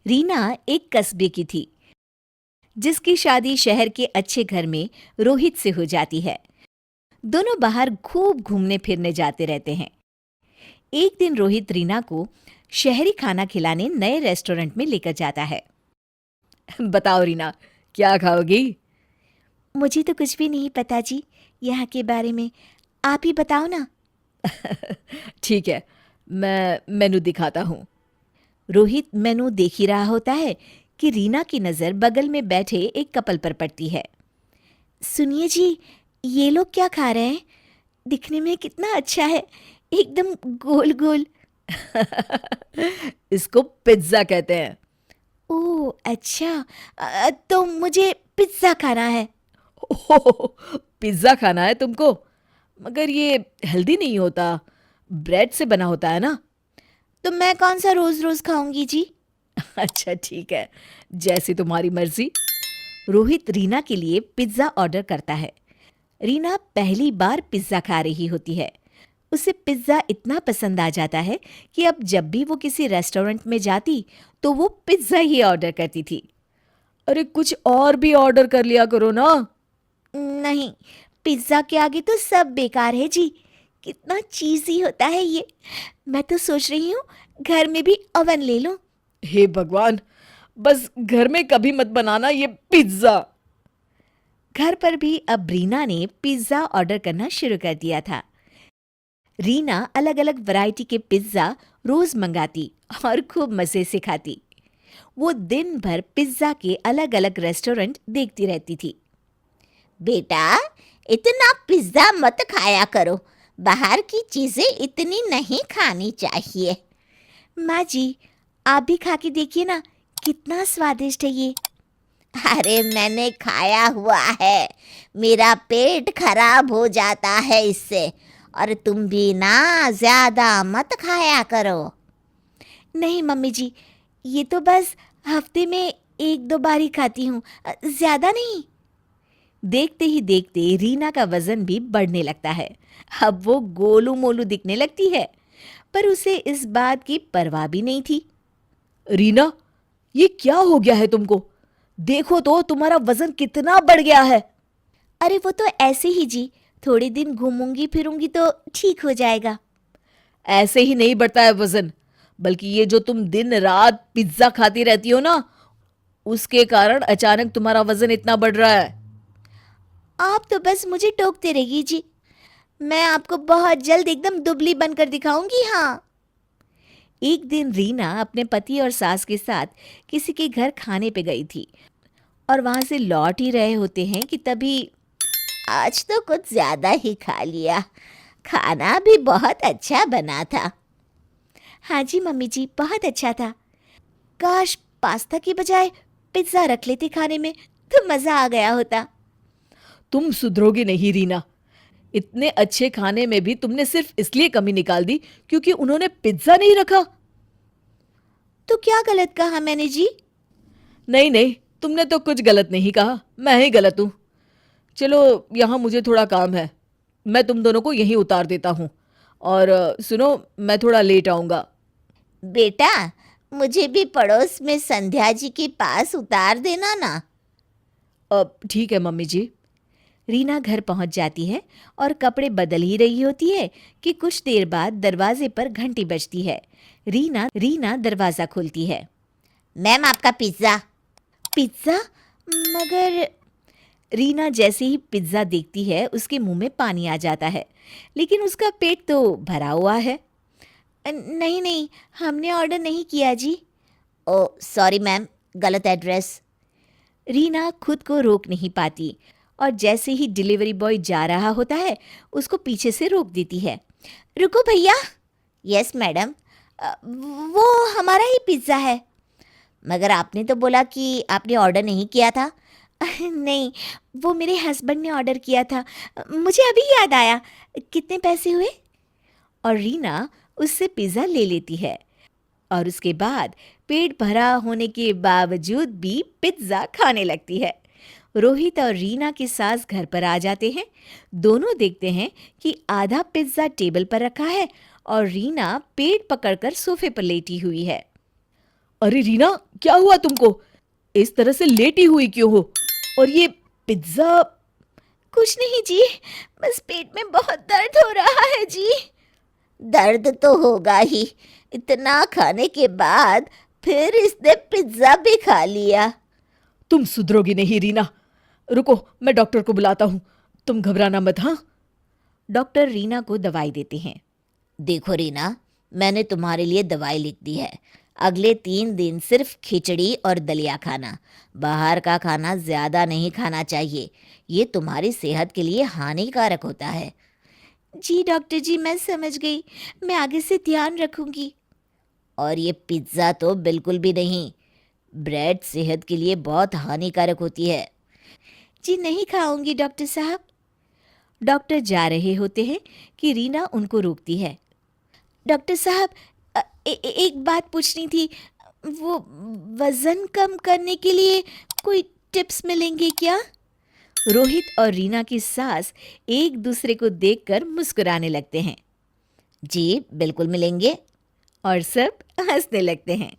रीना एक कस्बे की थी जिसकी शादी शहर के अच्छे घर में रोहित से हो जाती है। दोनों बाहर खूब घूमने फिरने जाते रहते हैं। एक दिन रोहित रीना को शहरी खाना खिलाने नए रेस्टोरेंट में लेकर जाता है। बताओ रीना, क्या खाओगी? मुझे तो कुछ भी नहीं पता जी, यहाँ के बारे में आप ही बताओ ना। ठीक है, मैं मेनू दिखाता हूँ। रोहित मेनू देख ही रहा होता है कि रीना की नज़र बगल में बैठे एक कपल पर पड़ती है। सुनिए जी, ये लोग क्या खा रहे हैं? दिखने में कितना अच्छा है, एकदम गोल गोल। इसको पिज्ज़ा कहते हैं। ओह अच्छा, तो मुझे पिज्ज़ा खाना है। ओह, पिज्ज़ा खाना है तुमको? मगर ये हेल्दी नहीं होता, ब्रेड से बना होता है ना। तो मैं कौन सा रोज रोज खाऊंगी जी? अच्छा ठीक है, जैसी तुम्हारी मर्जी। रोहित रीना के लिए पिज्ज़ा ऑर्डर करता है। रीना पहली बार पिज्ज़ा खा रही होती है। उसे पिज्ज़ा इतना पसंद आ जाता है कि अब जब भी वो किसी रेस्टोरेंट में जाती तो वो पिज्ज़ा ही ऑर्डर करती थी। अरे कुछ और भी ऑर्डर कर लिया करो ना। नहीं, पिज्ज़ा के आगे तो सब बेकार है जी। कितना चीज़ी होता है ये। मैं तो सोच रही हूँ घर में भी ओवन ले लूं। हे भगवान, बस घर में कभी मत बनाना ये पिज्ज़ा। घर पर भी अब रीना ने पिज्ज़ा ऑर्डर करना शुरू कर दिया था। रीना अलग अलग वैरायटी के पिज्ज़ा रोज मंगाती और खूब मज़े से खाती। वो दिन भर पिज्ज़ा के अलग अलग रेस्टोरेंट देखती रहती थी। बेटा, इतना पिज्जा मत खाया करो, बाहर की चीजें इतनी नहीं खानी चाहिए। माँ जी, आप भी खा के देखिए ना, कितना स्वादिष्ट है ये। अरे मैंने खाया हुआ है, मेरा पेट खराब हो जाता है इससे। और तुम भी ना ज्यादा मत खाया करो। नहीं मम्मी जी, ये तो बस हफ्ते में एक दो बार ही खाती हूँ, ज्यादा नहीं। देखते ही देखते रीना का वजन भी बढ़ने लगता है। अब वो गोलू मोलू दिखने लगती है, पर उसे इस बात की परवाह भी नहीं थी। रीना, ये क्या हो गया है तुमको? देखो तो तुम्हारा वजन कितना बढ़ गया है। अरे वो तो ऐसे ही जी, थोड़े दिन घूमूंगी फिरूंगी तो ठीक हो जाएगा। ऐसे ही नहीं बढ़ता है वजन, बल्कि ये जो तुम दिन रात पिज्जा खाती रहती हो ना, उसके कारण अचानक तुम्हारा वजन इतना बढ़ रहा है। आप तो बस मुझे टोकते रहिए जी, मैं आपको बहुत जल्द एकदम दुबली बनकर दिखाऊंगी। हाँ। एक दिन रीना अपने पति और सास के साथ किसी के घर खाने पे गई थी और वहां से लौट ही रहे होते हैं कि तभी आज तो कुछ ज्यादा ही खा लिया, खाना भी बहुत अच्छा बना था। हाँ जी मम्मी जी, बहुत अच्छा था। काश पास्ता की बजाय पिज्जा रख लेते खाने में, तो मजा आ गया होता। तुम सुधरोगी नहीं रीना। इतने अच्छे खाने में भी तुमने सिर्फ इसलिए कमी निकाल दी क्योंकि उन्होंने पिज्जा नहीं रखा। तो क्या गलत कहा मैंने जी? नहीं नहीं, तुमने तो कुछ गलत नहीं कहा, मैं ही गलत हूं। चलो, यहाँ मुझे थोड़ा काम है, मैं तुम दोनों को यहीं उतार देता हूँ। और सुनो, मैं थोड़ा लेट आऊँगा। बेटा, मुझे भी पड़ोस में संध्या जी के पास उतार देना ना। अब ठीक है मम्मी जी। रीना घर पहुंच जाती है और कपड़े बदल ही रही होती है कि कुछ देर बाद दरवाजे पर घंटी बजती है। रीना रीना दरवाजा खोलती है। मैम, आपका पिज्ज़ा। पिज्ज़ा? मगर रीना जैसे ही पिज्ज़ा देखती है उसके मुंह में पानी आ जाता है, लेकिन उसका पेट तो भरा हुआ है। नहीं नहीं, हमने ऑर्डर नहीं किया जी। ओ सॉरी मैम, गलत एड्रेस। रीना खुद को रोक नहीं पाती और जैसे ही डिलीवरी बॉय जा रहा होता है उसको पीछे से रोक देती है। रुको भैया। यस मैडम, वो हमारा ही पिज्ज़ा है। मगर आपने तो बोला कि आपने ऑर्डर नहीं किया था। नहीं, वो मेरे हस्बैंड ने ऑर्डर किया था, मुझे अभी याद आया। कितने पैसे हुए? और रीना उससे पिज़्ज़ा ले लेती है और उसके बाद पेट भरा होने के बावजूद भी पिज्ज़ा खाने लगती है। रोहित और रीना की सास घर पर आ जाते हैं। दोनों देखते हैं कि आधा पिज्ज़ा टेबल पर रखा है और रीना पेट पकड़कर सोफे पर लेटी हुई है। अरे रीना, क्या हुआ तुमको? इस तरह से लेटी हुई क्यों हो? और ये पिज्जा? कुछ नहीं जी, बस पेट में बहुत दर्द हो रहा है जी। दर्द तो होगा ही, इतना खाने के बाद फिर इसने पिज्जा भी खा लिया। तुम सुधरोगी नहीं रीना। रुको, मैं डॉक्टर को बुलाता हूँ। तुम घबराना मत, हाँ? डॉक्टर रीना को दवाई देते हैं। देखो रीना, मैंने तुम्हारे लिए दवाई लिख दी है। अगले 3 दिन सिर्फ खिचड़ी और दलिया खाना, बाहर का खाना ज़्यादा नहीं खाना चाहिए। ये तुम्हारी सेहत के लिए हानिकारक होता है। जी डॉक्टर जी, मैं समझ गई, मैं आगे से ध्यान रखूंगी। और ये पिज़्ज़ा तो बिल्कुल भी नहीं, ब्रेड सेहत के लिए बहुत हानिकारक होती है। जी नहीं खाऊंगी डॉक्टर साहब। डॉक्टर जा रहे होते हैं कि रीना उनको रोकती है। डॉक्टर साहब, एक बात पूछनी थी, वो वज़न कम करने के लिए कोई टिप्स मिलेंगे क्या? रोहित और रीना की सास एक दूसरे को देखकर मुस्कुराने लगते हैं। जी बिल्कुल मिलेंगे। और सब हंसने लगते हैं।